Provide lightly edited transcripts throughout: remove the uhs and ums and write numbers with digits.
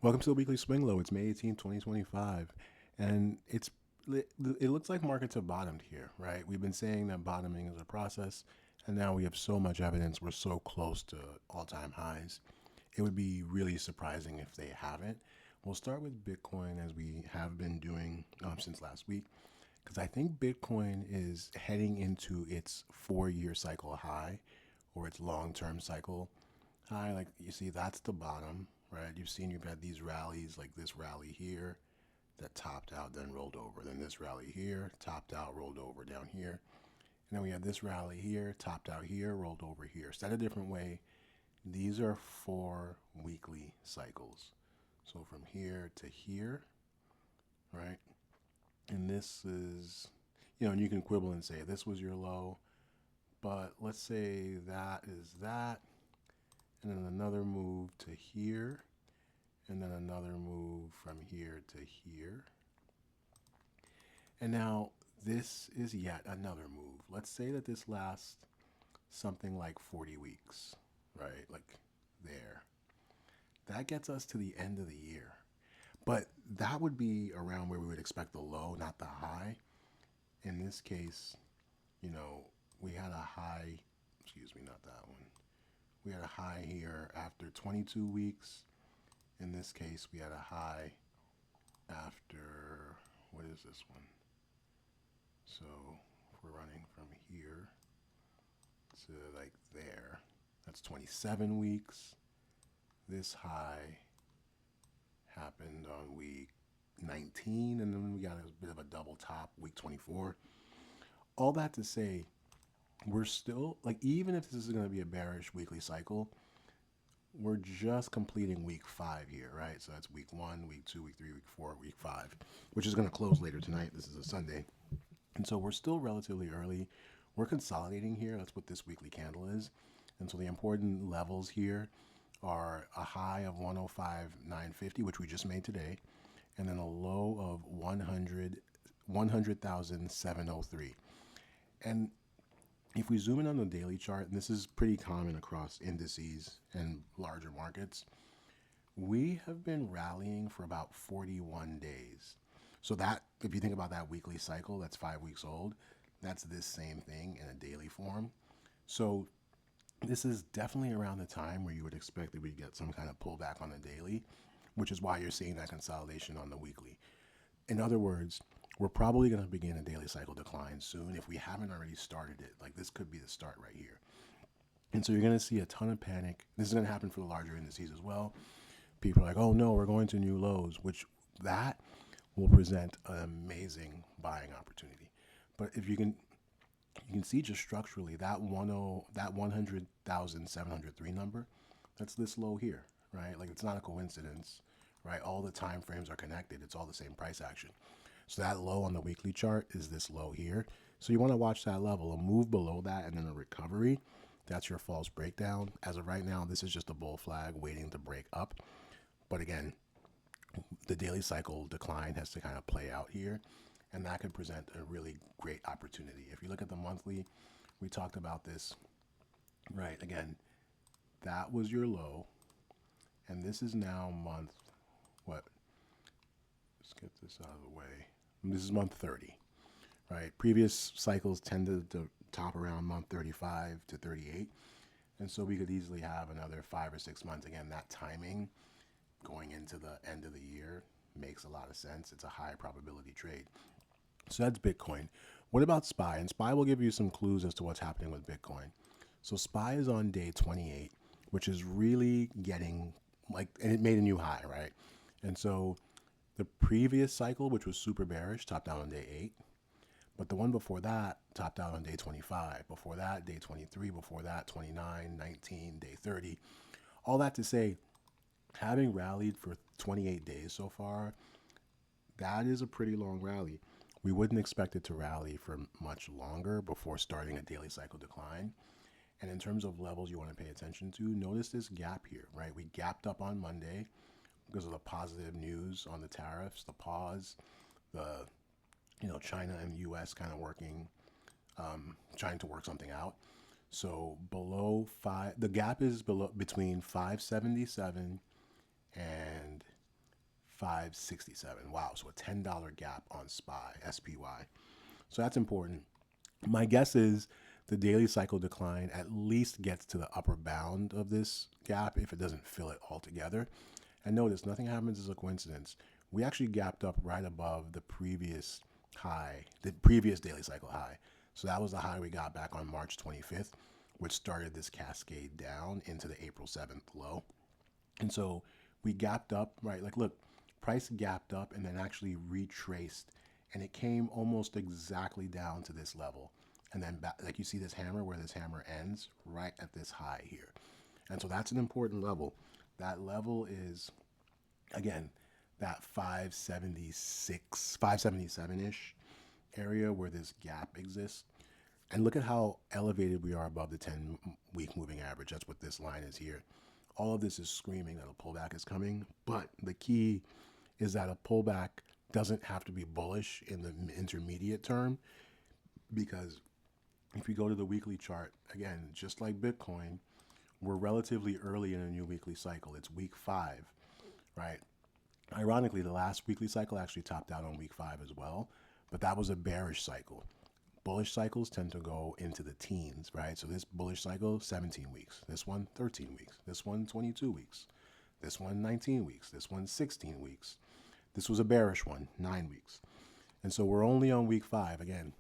Welcome to the weekly swing low. It's May 18th, 2025. And it looks like markets have bottomed here, right? We've been saying that bottoming is a process, and now we have so much evidence we're so close to all-time highs. It would be really surprising if they haven't. We'll start with Bitcoin as we have been doing since last week, because I think Bitcoin is heading into its 4-year cycle high or its long-term cycle high. Like you see, that's the bottom, right? You've had these rallies, like this rally here that topped out, then rolled over. Then this rally here, topped out, rolled over down here. And then we have this rally here, topped out here, rolled over here. Said a different way, these are 4 weekly cycles. So from here to here, right? And this is, and you can quibble and say this was your low, but let's say that is that, and then another move to here, and then another move from here to here. And now this is yet another move. Let's say that this lasts something like 40 weeks, right? Like there. That gets us to the end of the year. But that would be around where we would expect the low, not the high. In this case, you know, we had a high, excuse me, not that one. We had a high here after 22 weeks. In this case, we had a high after, what is this one? So if we're running from here to like there, that's 27 weeks. This high happened on week 19, and then we got a bit of a double top week 24. All that to say, we're still, like, even if this is going to be a bearish weekly cycle, we're just completing week 5 here, right? So that's week 1, week 2, week 3, week 4, week 5, which is going to close later tonight. This is a Sunday. And so we're still relatively early. We're consolidating here. That's what this weekly candle is. And so the important levels here are a high of 105,950, which we just made today, and then a low of 100,703. And if we zoom in on the daily chart, and this is pretty common across indices and larger markets, we have been rallying for about 41 days. So that, if you think about that weekly cycle, that's 5 weeks old. That's this same thing in a daily form. So this is definitely around the time where you would expect that we get some kind of pullback on the daily, which is why you're seeing that consolidation on the weekly. In other words, we're probably going to begin a daily cycle decline soon if we haven't already started it. Like this could be the start right here. And so you're going to see a ton of panic. This is going to happen for the larger indices as well. People are like, oh no, we're going to new lows, which that will present an amazing buying opportunity. But if you can see just structurally that 100,703 number, that's this low here, right? Like it's not a coincidence, right? All the time frames are connected. It's all the same price action. So that low on the weekly chart is this low here. So you want to watch that level. A move below that and then a recovery. That's your false breakdown. As of right now, this is just a bull flag waiting to break up. But again, the daily cycle decline has to kind of play out here, and that could present a really great opportunity. If you look at the monthly, we talked about this, right? Again, that was your low, and this is now month, what? Let's get this out of the way. This is month 30, right? Previous cycles tended to top around month 35 to 38, and so we could easily have another 5 or 6 months. Again, that timing going into the end of the year makes a lot of sense. It's a high probability trade. So that's Bitcoin. What about SPY? And SPY will give you some clues as to what's happening with Bitcoin. So SPY is on day 28, which is really getting like, and it made a new high, right? And so the previous cycle, which was super bearish, topped out on day 8. But the one before that topped out on day 25. Before that, day 23. Before that, 29, 19, day 30. All that to say, having rallied for 28 days so far, that is a pretty long rally. We wouldn't expect it to rally for much longer before starting a daily cycle decline. And in terms of levels you want to pay attention to, notice this gap here, right? We gapped up on Monday because of the positive news on the tariffs, the pause, the China and U.S. kind of working, trying to work something out. So the gap is below between 577 and 567. Wow, so a $10 gap on SPY. So that's important. My guess is the daily cycle decline at least gets to the upper bound of this gap if it doesn't fill it altogether. And notice, nothing happens as a coincidence. We actually gapped up right above the previous high, the previous daily cycle high. So that was the high we got back on March 25th, which started this cascade down into the April 7th low. And so we gapped up, right? Like, look, price gapped up and then actually retraced, and it came almost exactly down to this level. And then, back, like you see this hammer, where this hammer ends right at this high here. And so that's an important level. That level is, again, that 576, 577-ish area where this gap exists. And look at how elevated we are above the 10-week moving average. That's what this line is here. All of this is screaming that a pullback is coming, but the key is that a pullback doesn't have to be bullish in the intermediate term, because if you go to the weekly chart, again, just like Bitcoin, we're relatively early in a new weekly cycle. It's week 5, right? Ironically, the last weekly cycle actually topped out on week 5 as well, but that was a bearish cycle. Bullish cycles tend to go into the teens, right? So this bullish cycle, 17 weeks. This one, 13 weeks. This one, 22 weeks. This one, 19 weeks. This one, 16 weeks. This was a bearish one, 9 weeks. And so we're only on week 5. Again,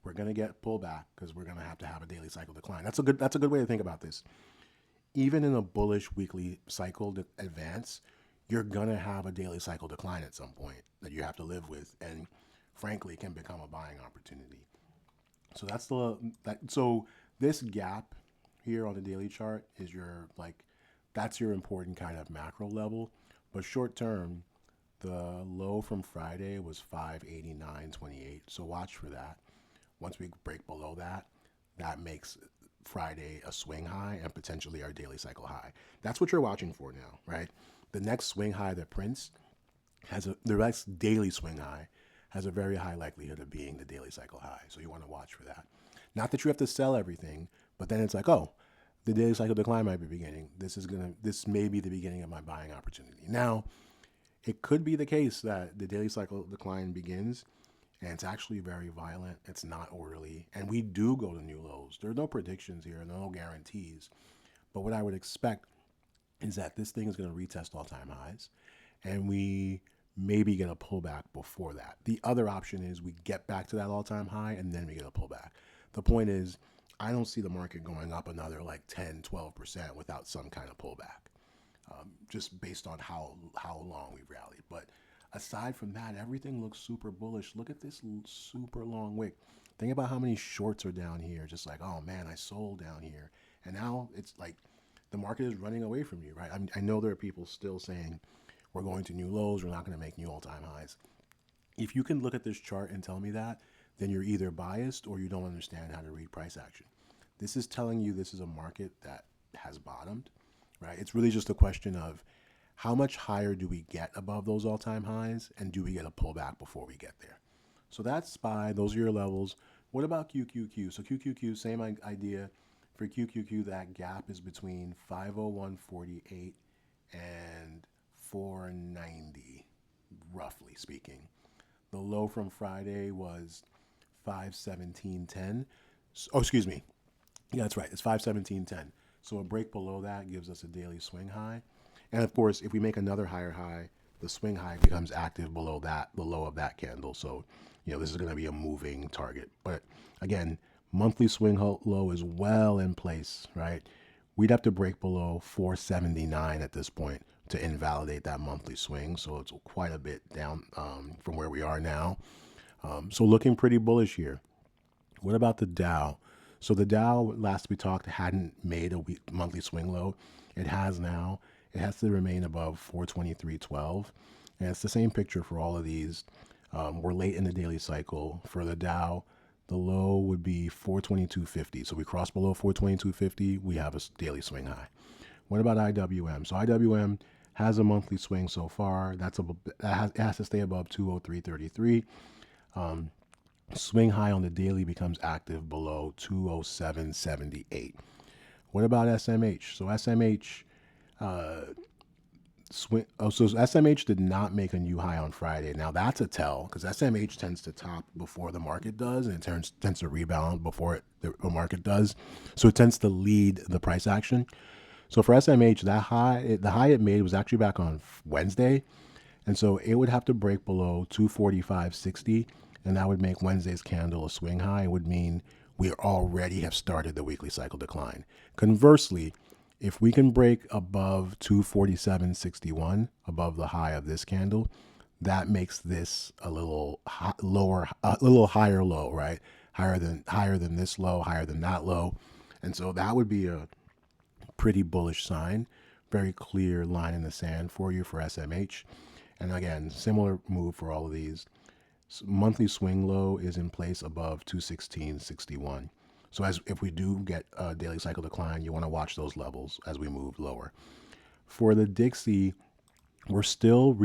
we're going to get pullback because we're going to have a daily cycle decline. That's a good way to think about this. Even in a bullish weekly cycle advance, you're going to have a daily cycle decline at some point that you have to live with, and frankly can become a buying opportunity. So so this gap here on the daily chart is that's your important kind of macro level. But short term, the low from Friday was 589.28. So watch for that. Once we break below that, that makes Friday a swing high and potentially our daily cycle high. That's what you're watching for now, right? The next swing high that prints the next daily swing high has a very high likelihood of being the daily cycle high. So you want to watch for that. Not that you have to sell everything, but then it's like, oh, the daily cycle decline might be beginning. This may be the beginning of my buying opportunity. Now, it could be the case that the daily cycle decline begins and it's actually very violent. It's not orderly. And we do go to new lows. There are no predictions here, no guarantees. But what I would expect is that this thing is going to retest all-time highs, and we maybe get a pullback before that. The other option is we get back to that all-time high and then we get a pullback. The point is, I don't see the market going up another like 10, 12% without some kind of pullback, just based on how long we've rallied. But aside from that, everything looks super bullish. Look at this super long wick. Think about how many shorts are down here. Just like, oh man, I sold down here. And now it's like the market is running away from you, right? I know there are people still saying, we're going to new lows, we're not going to make new all-time highs. If you can look at this chart and tell me that, then you're either biased or you don't understand how to read price action. This is telling you this is a market that has bottomed, right? It's really just a question of how much higher do we get above those all-time highs, and do we get a pullback before we get there? So that's SPY. Those are your levels. What about QQQ? So QQQ, same idea. For QQQ, that gap is between 501.48 and 490, roughly speaking. The low from Friday was 517.10. Oh, excuse me. Yeah, that's right. It's 517.10. So a break below that gives us a daily swing high. And of course, if we make another higher high, the swing high becomes active below that, the low of that candle. So, this is going to be a moving target. But again, monthly swing low is well in place, right? We'd have to break below 479 at this point to invalidate that monthly swing. So it's quite a bit down from where we are now. So looking pretty bullish here. What about the Dow? So the Dow, last we talked, hadn't made a monthly swing low. It has now. It has to remain above 423.12. And it's the same picture for all of these. We're late in the daily cycle. For the Dow, the low would be 422.50. So we cross below 422.50, we have a daily swing high. What about IWM? So IWM has a monthly swing so far. It has to stay above 203.33. Swing high on the daily becomes active below 207.78. What about SMH? So SMH, Swing. Oh, so SMH did not make a new high on Friday. Now that's a tell because SMH tends to top before the market does, and it tends to rebound before the market does. So it tends to lead the price action. So for SMH, the high it made was actually back on Wednesday, and so it would have to break below 245.60, and that would make Wednesday's candle a swing high. It would mean we already have started the weekly cycle decline. Conversely, if we can break above 247.61, above the high of this candle, that makes this a little lower, a little higher low, right? Higher than this low, higher than that low, and so that would be a pretty bullish sign. Very clear line in the sand for you for SMH. And again, similar move for all of these. Monthly swing low is in place above 216.61. So as if we do get a daily cycle decline, you want to watch those levels as we move lower. For the Dixie, we're still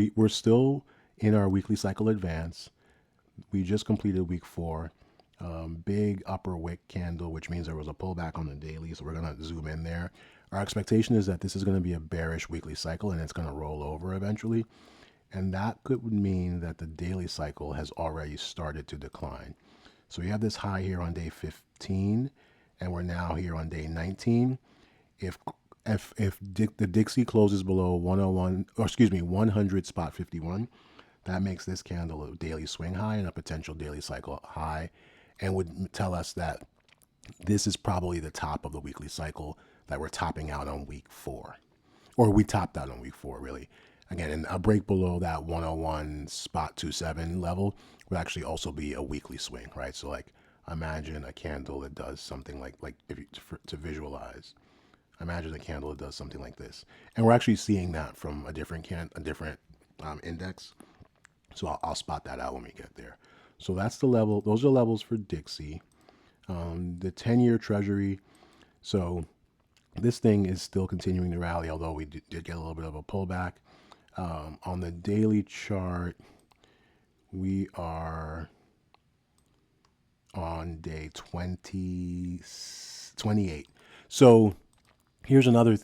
in our weekly cycle advance. We just completed week 4. Big upper wick candle, which means there was a pullback on the daily. So we're going to zoom in there. Our expectation is that this is going to be a bearish weekly cycle and it's going to roll over eventually. And that could mean that the daily cycle has already started to decline. So you have this high here on day 15, and we're now here on day 19. If the Dixie closes below 100 spot 51, that makes this candle a daily swing high and a potential daily cycle high, and would tell us that this is probably the top of the weekly cycle that we're topping out on week 4, or we topped out on week 4 really. Again, and a break below that 101 spot 27 level would actually also be a weekly swing, right? So like imagine a candle that does something like if you to visualize, imagine a candle that does something like this, and we're actually seeing that from a different index. So I'll spot that out when we get there. So that's the level. Those are levels for Dixie. The 10-year Treasury. So this thing is still continuing to rally, although we did get a little bit of a pullback. On the daily chart, we are on day 28. So here's another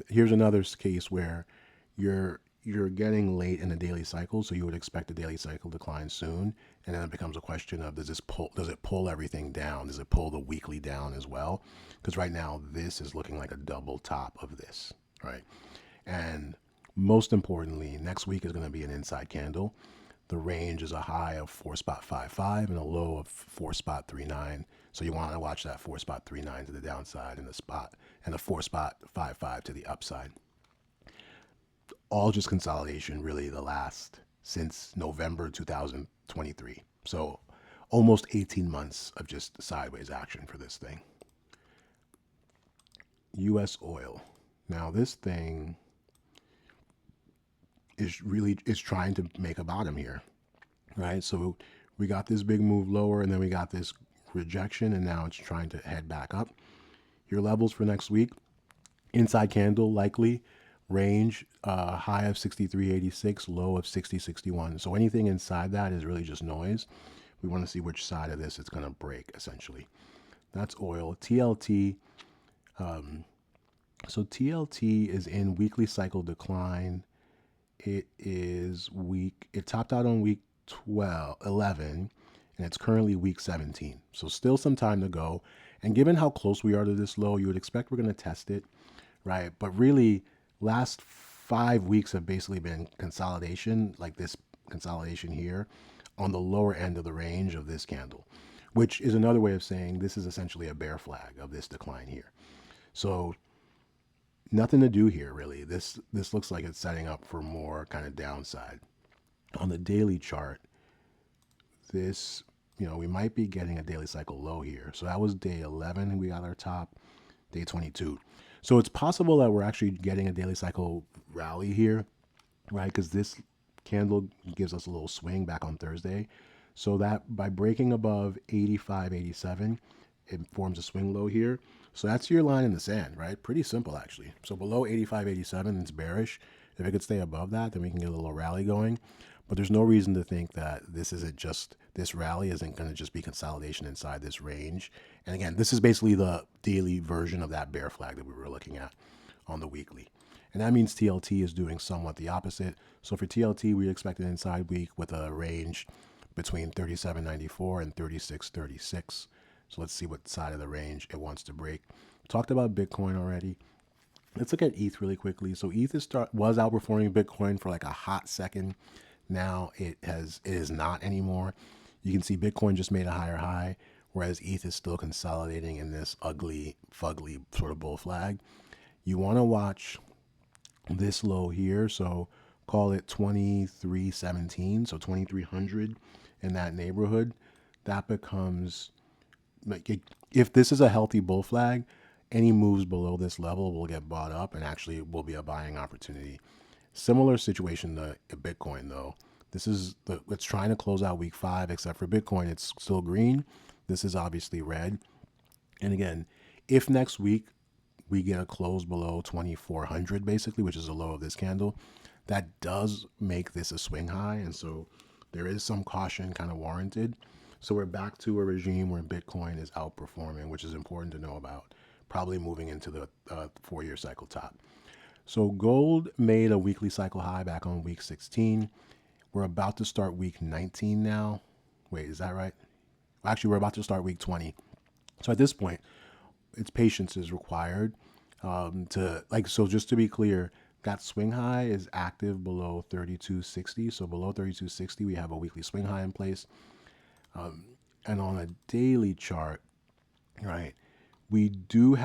case where you're getting late in the daily cycle, so you would expect a daily cycle decline soon, and then it becomes a question of does it pull everything down? Does it pull the weekly down as well? Because right now this is looking like a double top of this, right? And most importantly, next week is going to be an inside candle. The range is a high of 4.55 and a low of 4.39. So you want to watch that 4.39 to the downside and the 4.55 to the upside. All just consolidation, really, the last since November 2023. So almost 18 months of just sideways action for this thing. U.S. oil. Now this thing is trying to make a bottom here, right? So we got this big move lower, and then we got this rejection, and now it's trying to head back up. Your levels for next week: inside candle likely, range high of 63.86, low of 60.61. So anything inside that is really just noise. We want to see which side of this it's going to break, essentially. That's oil. TLT. So TLT is in weekly cycle decline. It topped out on week 11, and it's currently week 17. So still some time to go. And given how close we are to this low, you would expect we're going to test it, right? But really, last 5 weeks have basically been consolidation, like this consolidation here, on the lower end of the range of this candle, which is another way of saying this is essentially a bear flag of this decline here. So nothing to do here, really. This looks like it's setting up for more kind of downside. On the daily chart, this, we might be getting a daily cycle low here. So that was day 11, we got our top, day 22. So it's possible that we're actually getting a daily cycle rally here, right? Because this candle gives us a little swing back on Thursday. So that by breaking above 85.87, it forms a swing low here. So that's your line in the sand, right? Pretty simple, actually. So below 85.87, it's bearish. If it could stay above that, then we can get a little rally going. But there's no reason to think that this rally isn't going to just be consolidation inside this range. And again, this is basically the daily version of that bear flag that we were looking at on the weekly. And that means TLT is doing somewhat the opposite. So for TLT, we expect an inside week with a range between 37.94 and 36.36. So let's see what side of the range it wants to break. Talked about Bitcoin already. Let's look at ETH really quickly. So ETH was outperforming Bitcoin for like a hot second. Now it is not anymore. You can see Bitcoin just made a higher high, whereas ETH is still consolidating in this ugly, fugly sort of bull flag. You want to watch this low here. So call it 2317, so 2300 in that neighborhood. That becomes like if this is a healthy bull flag, any moves below this level will get bought up and actually will be a buying opportunity. Similar situation to Bitcoin though. It's trying to close out week 5, except for Bitcoin, it's still green. This is obviously red. And again, if next week we get a close below 2400 basically, which is the low of this candle, that does make this a swing high. And so there is some caution kind of warranted. So we're back to a regime where Bitcoin is outperforming, which is important to know about, probably moving into the 4-year cycle top. So gold made a weekly cycle high back on week 16. We're about to start week 19 now. Wait, is that right? Actually, we're about to start week 20. So at this point, its patience is required so just to be clear, that swing high is active below 3260. So below 3260, we have a weekly swing high in place. And on a daily chart, right, we do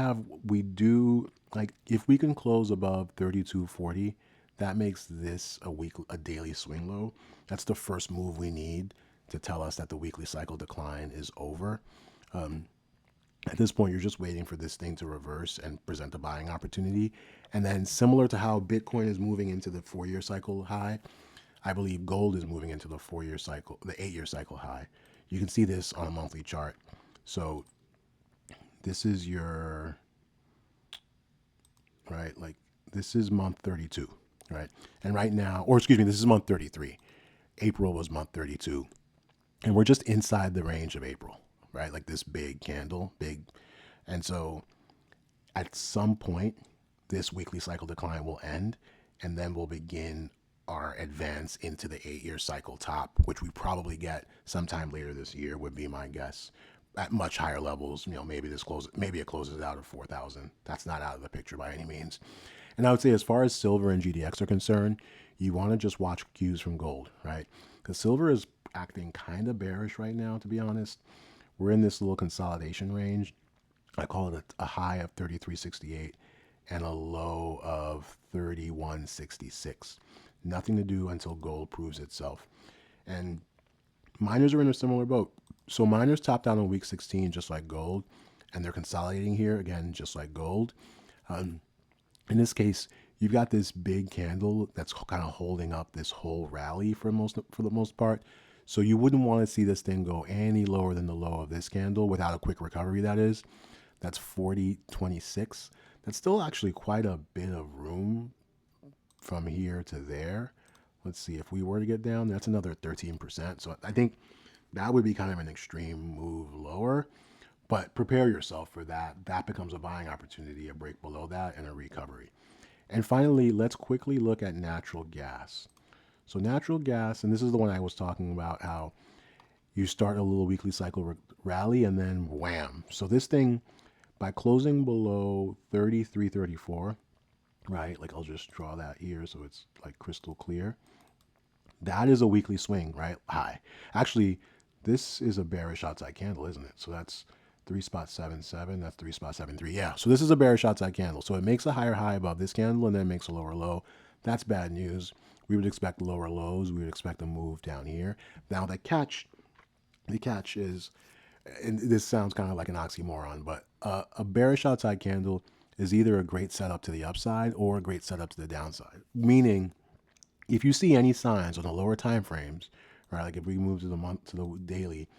like if we can close above 3240, that makes this a daily swing low. That's the first move we need to tell us that the weekly cycle decline is over. At this point, you're just waiting for this thing to reverse and present a buying opportunity. And then similar to how Bitcoin is moving into the 4-year cycle high, I believe gold is moving into the 4-year cycle, the 8-year cycle high. You can see this on a monthly chart. So this is your, right, like this is month 32, right? And right now, or excuse me, this is month 33. April was month 32. And we're just inside the range of April, right? Like this big candle, big. And so at some point, this weekly cycle decline will end, and then we'll begin our advance into the 8-year cycle top, which we probably get sometime later this year, would be my guess. At much higher levels, maybe it closes out at 4,000. That's not out of the picture by any means. And I would say, as far as silver and GDX are concerned, you want to just watch cues from gold, right? Because silver is acting kind of bearish right now, to be honest. We're in this little consolidation range. I call it a high of 33.68 and a low of 31.66. Nothing to do until gold proves itself. And miners are in a similar boat. So miners topped out on week 16 just like gold, and they're consolidating here again just like gold. In this case, you've got this big candle that's kind of holding up this whole rally for the most part. So you wouldn't want to see this thing go any lower than the low of this candle without a quick recovery, that is. That's 40.26. That's still actually quite a bit of room from here to there. Let's see, if we were to get down, that's another 13%. So I think that would be kind of an extreme move lower, but prepare yourself for that. That becomes a buying opportunity, a break below that, and a recovery. And finally, let's quickly look at natural gas. So natural gas, and this is the one I was talking about, how you start a little weekly cycle rally and then wham. So this thing, by closing below 33.34, right? Like I'll just draw that here so it's like crystal clear. That is a weekly swing, right? High. Actually, this is a bearish outside candle, isn't it? So that's 3.77. That's 3.73. Yeah. So this is a bearish outside candle. So it makes a higher high above this candle and then makes a lower low. That's bad news. We would expect lower lows. We would expect a move down here. Now the catch is, and this sounds kind of like an oxymoron, but a bearish outside candle is either a great setup to the upside or a great setup to the downside. Meaning, if you see any signs on the lower time frames, right? Like if we move to the daily.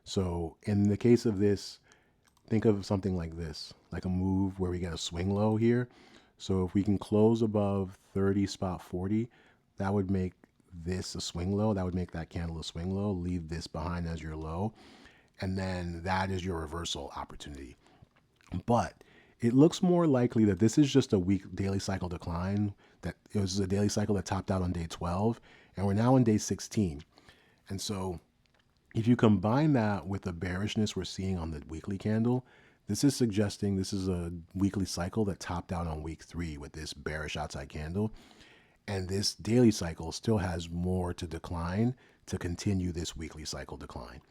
So in the case of this, think of something like this, like a move where we get a swing low here. So if we can close above 30.40, that would make this a swing low. That would make that candle a swing low. Leave this behind as your low. And then that is your reversal opportunity. But It looks more likely that this is just a weak daily cycle decline, that it was a daily cycle that topped out on day 12, and we're now on day 16. And so if you combine that with the bearishness we're seeing on the weekly candle, this is suggesting this is a weekly cycle that topped out on week 3 with this bearish outside candle. And this daily cycle still has more to decline to continue this weekly cycle decline,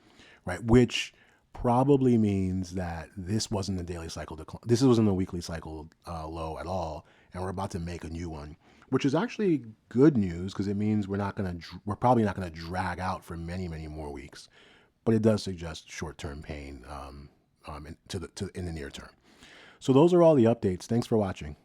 right? Which probably means that this wasn't the daily cycle decline. This wasn't the weekly cycle low at all, and we're about to make a new one, which is actually good news because it means we're probably not gonna drag out for many, many more weeks. But it does suggest short-term pain in the near term. So those are all the updates. Thanks for watching.